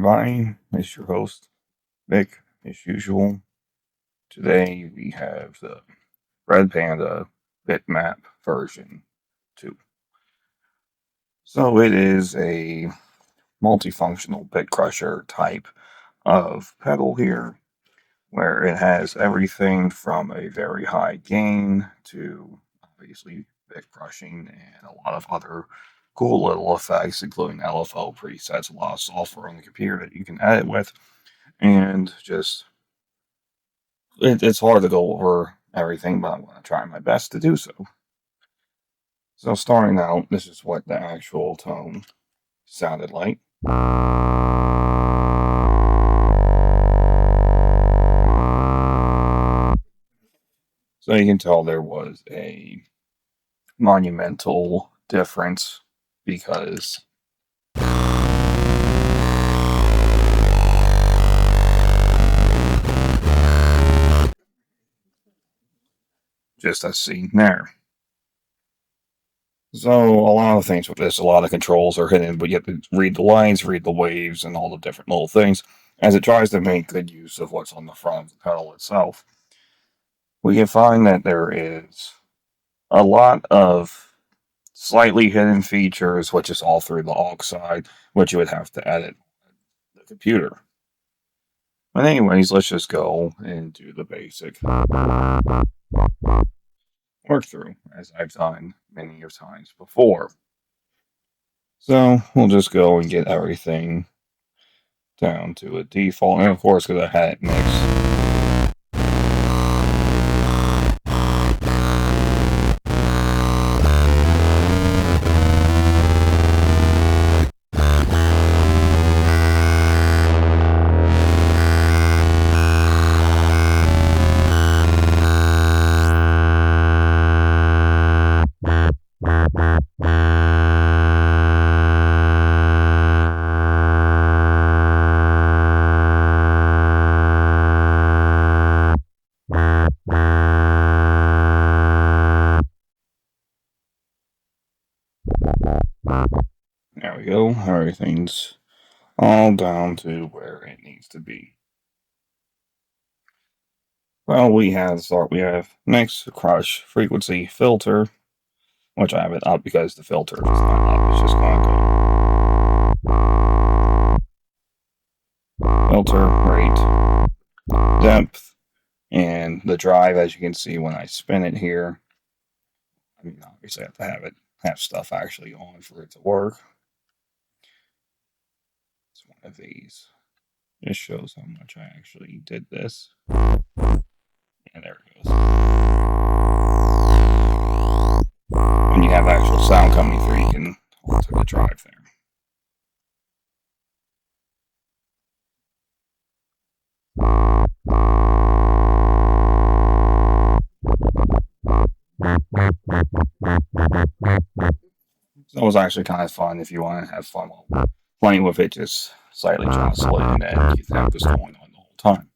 everybody, it's your host, Vic, as usual. Today we have the Red Panda Bitmap version 2. So it is a multifunctional Bitcrusher type of pedal here, where it has everything from a very high gain to obviously bit crushing and a lot of other cool little effects, including LFO presets, a lot of software on the computer that you can edit with, and just it's hard to go over everything, but I'm going to try my best to do so. So starting out, this is what the actual tone sounded like. So you can tell there was a monumental difference because just as seen there. So a lot of things with this, a lot of controls are hidden, but you have to read the lines, read the waves, and all the different little things as it tries to make good use of what's on the front of the pedal itself. We can find that there is a lot of slightly hidden features, which is all through the aux side, which you would have to edit the computer. But anyways, let's just go and do the basic work through, as I've done many of times before. So we'll just go and get everything down to a default, and of course, because I had it mixed. There we go. Everything's all down to where it needs to be. Well, we have mix, crush, frequency, filter, which I have it up because the filter is not up. It's just going to go filter, rate, depth, and the drive. As you can see when I spin it here, I mean, obviously I have to have stuff actually on for it to work. It's one of these. This shows how much I actually did this. And there it goes. When you have actual sound coming through, you can alter the drive there. So it was actually kind of fun if you want to have fun while playing with it, just slightly jostle it, and then you have this going on the whole time.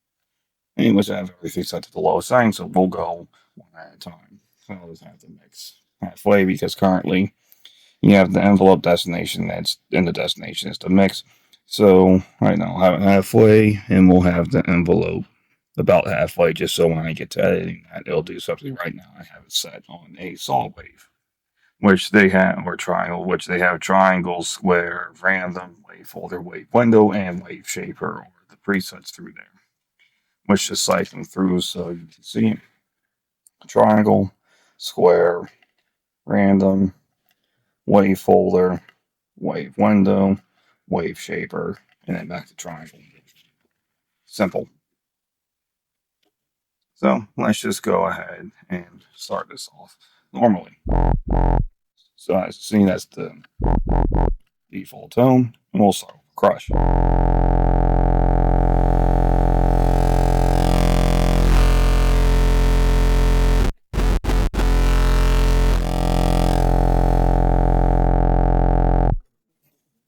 Anyways, I have everything set to the lowest setting, so we'll go one at a time. So I'll just have to mix halfway because currently you have the envelope destination that's in the destination is the mix. So right now I'll have it halfway, and we'll have the envelope about halfway, just so when I get to editing that, it'll do something. Right now I have it set on a saw wave, which they have, or triangle, which they have triangle, square, random, wave folder, wave window, and wave shaper, or the presets through there, which just cycling through so you can see triangle, square, random, wave folder, wave window, wave shaper, and then back to triangle. Simple. So let's just go ahead and start this off normally. So as you see, that's the default tone, and we'll start with crush.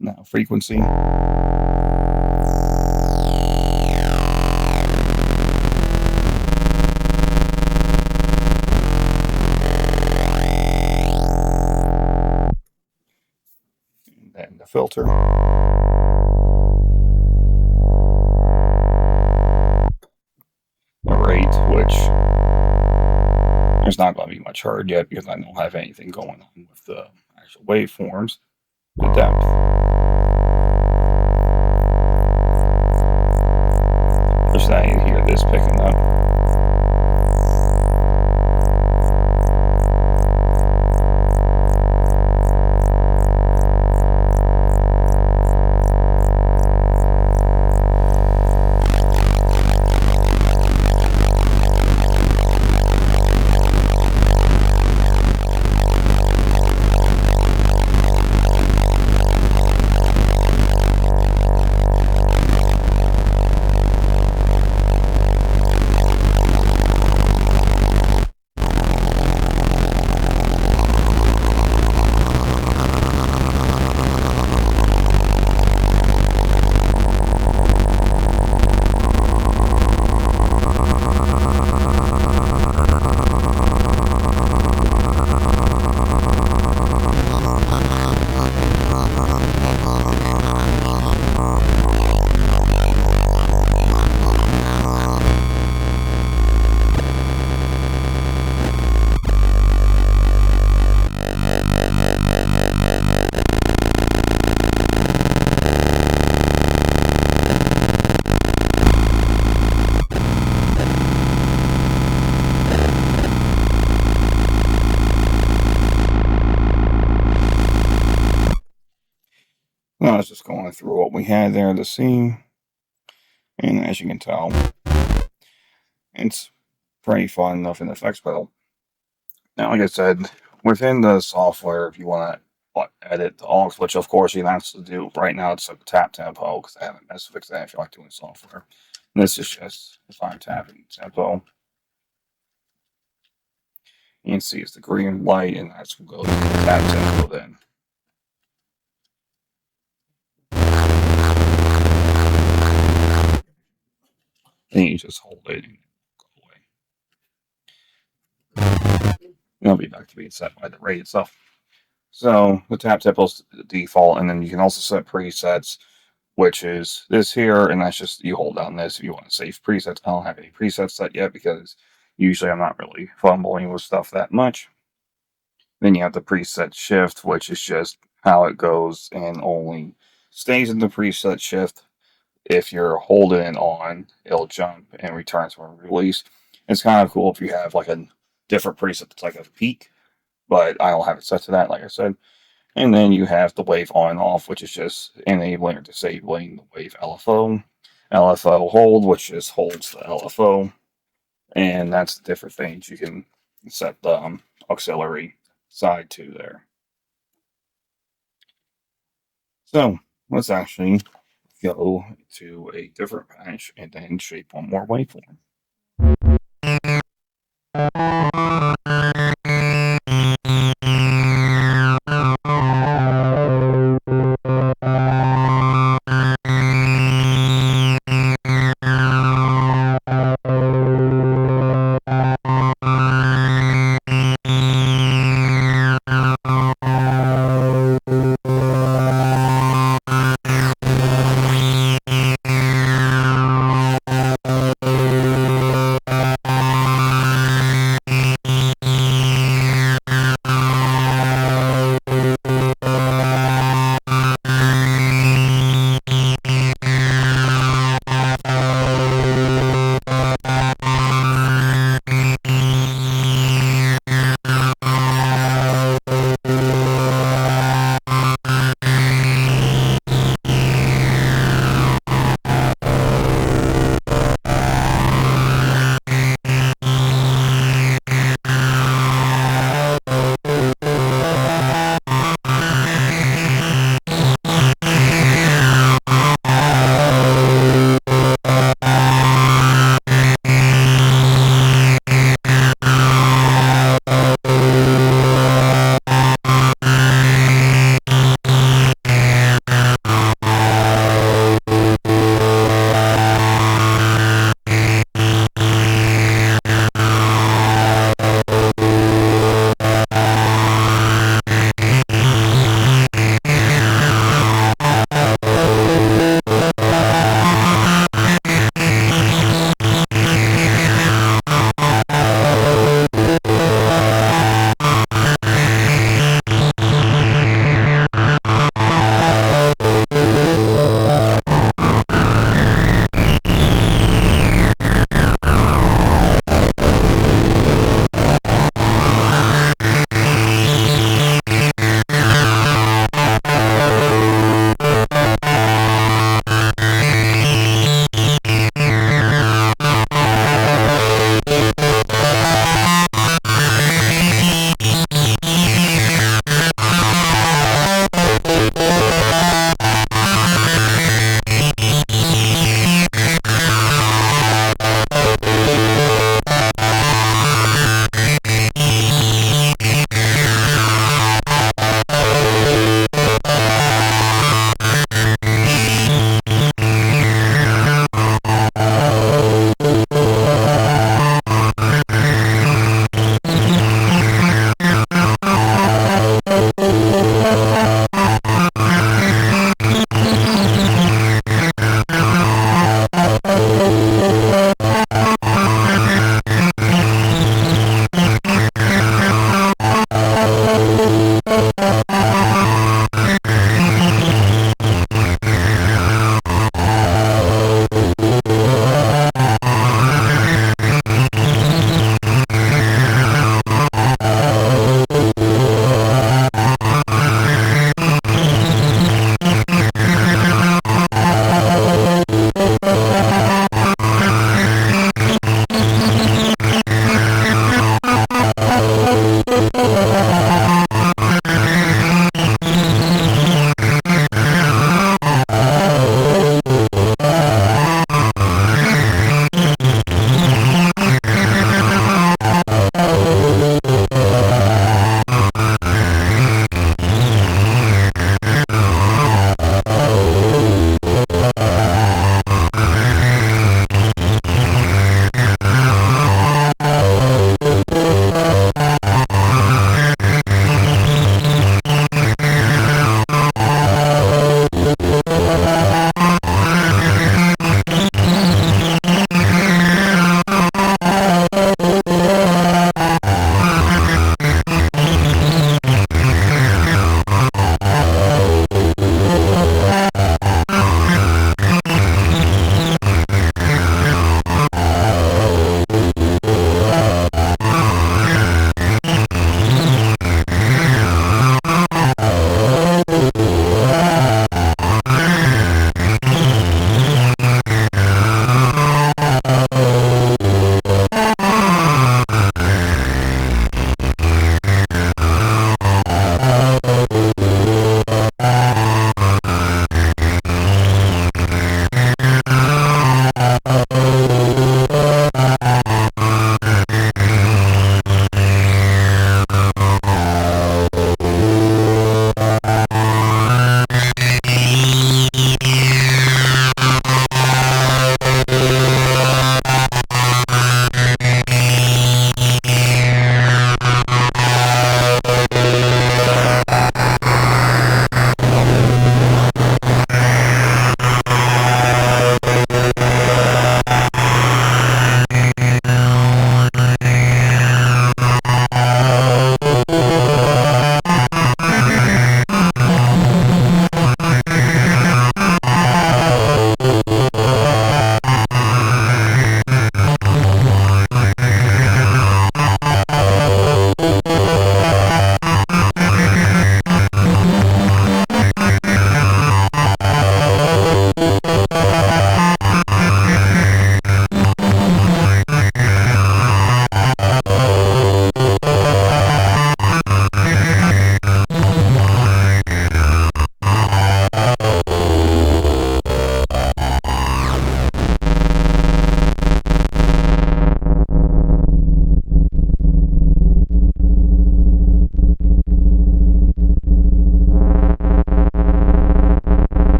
Now frequency. And then the filter. There's not going to be much heard yet because I don't have anything going on with the actual waveforms. The depth. Just that you hear this picking up. I was just going through what we had there to see, and as you can tell, it's pretty fun enough in the effects pedal. Now, like I said, within the software, if you want to edit the aux, which of course you have to do right now, it's a tap tempo because I haven't messed with that if you like doing software. And this is just if I'm tapping tempo. You can see it's the green light, and that's what goes to the tap tempo then. Then you just hold it and go away. It'll be back to being set by the rate itself. So the tap tempo is the default, and then you can also set presets, which is this here, and that's just you hold down this if you want to save presets. I don't have any presets set yet because usually I'm not really fumbling with stuff that much. Then you have the preset shift, which is just how it goes and only stays in the preset shift. If you're holding it on, it'll jump and return to a release. It's kind of cool if you have like a different preset that's like a peak, but I don't have it set to that, like I said. And then you have the wave on and off, which is just enabling or disabling the wave LFO. LFO hold, which just holds the LFO. And that's the different things you can set the auxiliary side to there. So let's actually go to a different patch and then shape one more waveform.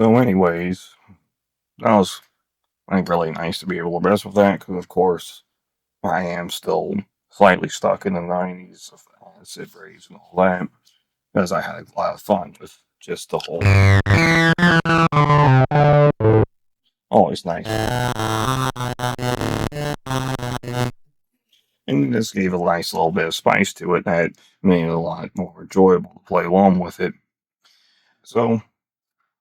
So, anyways, that was like really nice to be able to mess with that because, of course, I am still slightly stuck in the 90s of acid rays and all that because I had a lot of fun with just the whole. Always nice. And this gave a nice little bit of spice to it that made it a lot more enjoyable to play along with it. So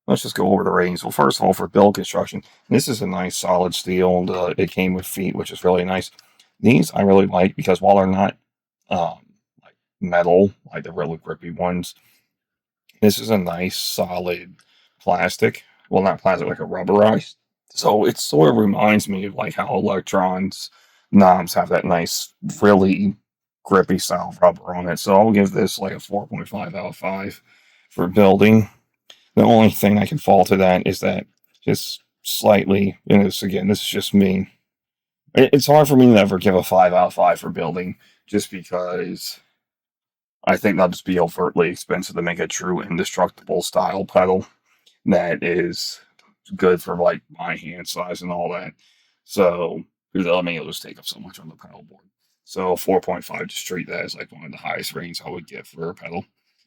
let's just go over the ratings. Well, first of all, for build construction, this is a nice solid steel, and it came with feet, which is really nice. These I really like because while they're not like metal, like the really grippy ones, this is a nice solid plastic. Well, not plastic, like a rubberized. So it sort of reminds me of like how electrons knobs have that nice, really grippy style rubber on it. So I'll give this like a 4.5 out of 5 for building. The only thing I can fault to that is that just slightly, and this again, this is just me. It's hard for me to ever give a 5 out of 5 for building just because I think that'll just be overtly expensive to make a true indestructible style pedal that is good for like my hand size and all that. So, because I mean, it'll just take up so much on the pedal board. So 4.5, just treat that as like one of the highest ratings I would get for a pedal.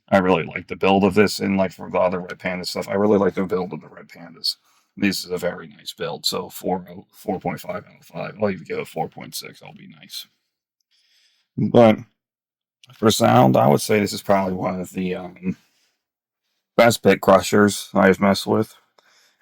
I really like the build of this, and like for the other Red Panda stuff, I really like the build of the Red Pandas. This is a very nice build. So 4.5 out of 5. I'll even give it 4.6. I'll be nice. But for sound, I would say this is probably one of the best bit crushers I've messed with.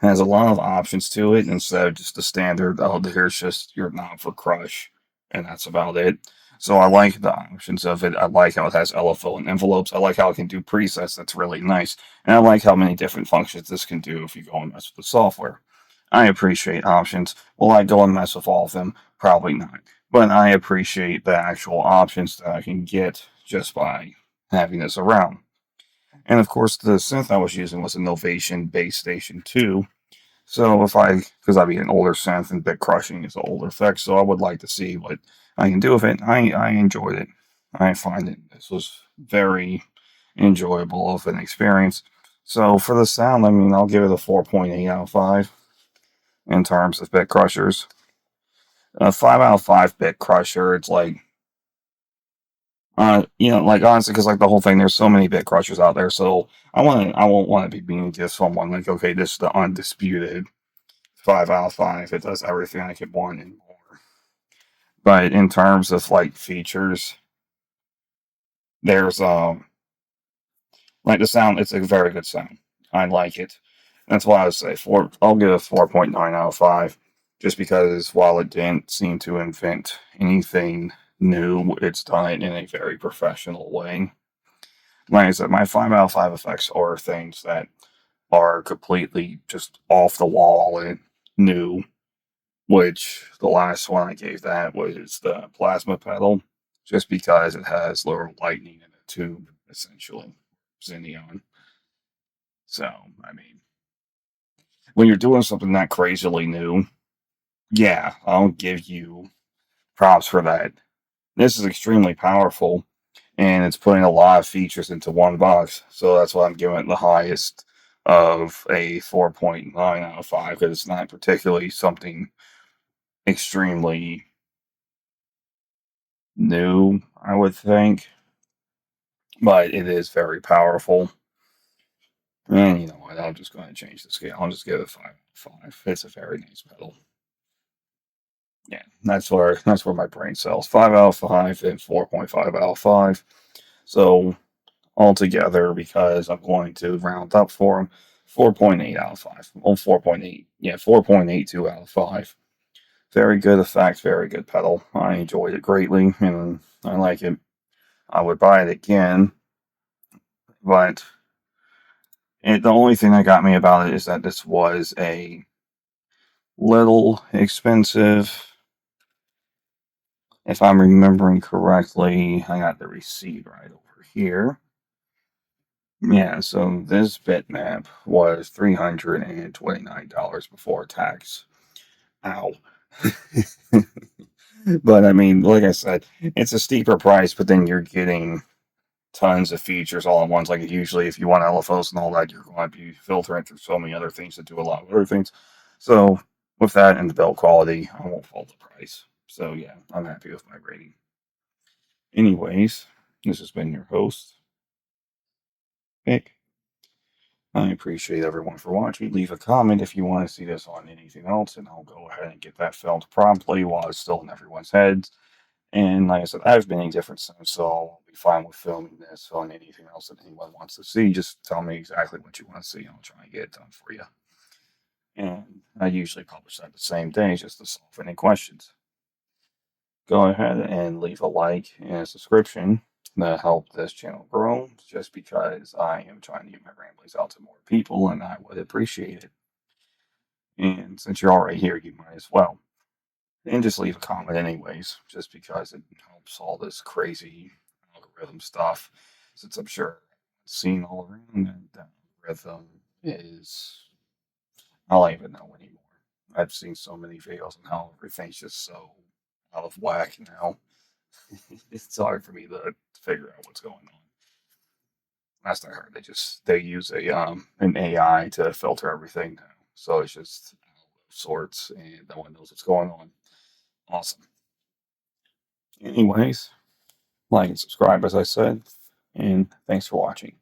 It has a lot of options to it instead of just the standard, oh, here's just your knob for crush, and that's about it. So I like the options of it. I like how it has LFO and envelopes. I like how it can do presets. That's really nice. And I like how many different functions this can do if you go and mess with the software. I appreciate options. Will I go and mess with all of them? Probably not. But I appreciate the actual options that I can get just by having this around. And of course, the synth I was using was a Novation Base Station 2. So because I'd be an older synth and bit crushing is an older effect, so I would like to see what I can do with it. I enjoyed it. I find it this was very enjoyable of an experience. So for the sound, I mean, I'll give it a 4.8 out of 5 in terms of bit crushers. A 5 out of 5 bit crusher, it's like like honestly, because like the whole thing, there's so many bit crushers out there. So I won't want to be being just someone like, okay, this is the undisputed 5 out of 5. It does everything I could want and more. But in terms of like features, there's like the sound. It's a very good sound. I like it. That's why I would say I'll give it a 4.9 out of 5, just because while it didn't seem to invent anything new, it's done it in a very professional way. Like I said, my 5 out of 5 effects are things that are completely just off the wall and new, which the last one I gave that was the plasma pedal, just because it has little lightning in a tube, essentially, Xeneon. So, I mean, when you're doing something that crazily new, yeah, I'll give you props for that. This is extremely powerful, and it's putting a lot of features into one box. So that's why I'm giving it the highest of a 4.9 out of 5, because it's not particularly something extremely new, I would think, but it is very powerful. And you know what? I'm just going to change the scale. I'll just give it 5 out of 5. It's a very nice pedal. Yeah, that's where my brain cells. 5 out of 5 and 4.5 out of 5. So altogether, because I'm going to round up for them, 4.8 out of 5. Well, 4.8. Yeah, 4.82 out of 5. Very good effect, very good pedal. I enjoyed it greatly, and I like it. I would buy it again, but the only thing that got me about it is that this was a little expensive. If I'm remembering correctly, I got the receipt right over here. Yeah, so this bitmap was $329 before tax. Ow. But I mean, like I said, it's a steeper price, but then you're getting tons of features all at once. Like usually, if you want LFOs and all that, you're going to be filtering through so many other things that do a lot of other things. So with that and the build quality, I won't fault the price. So yeah, I'm happy with my rating. Anyways, this has been your host, Nick. I appreciate everyone for watching. Leave a comment if you want to see this on anything else, and I'll go ahead and get that filmed promptly while it's still in everyone's heads. And like I said, I've been in different sims, so I'll be fine with filming this on anything else that anyone wants to see. Just tell me exactly what you want to see, and I'll try and get it done for you. And I usually publish that the same day just to solve any questions. Go ahead and leave a like and a subscription to help this channel grow, just because I am trying to get my ramblings out to more people, and I would appreciate it. And since you're already here, you might as well. And just leave a comment anyways, just because it helps all this crazy algorithm stuff, since I'm sure it's seen all around that the algorithm is, I don't even know anymore. I've seen so many videos on how everything's just so out of whack now. It's hard for me to figure out what's going on. Last I heard, they use an AI to filter everything now, so it's just out of sorts, and no one knows what's going on. Awesome. Anyways, like and subscribe, as I said, and thanks for watching.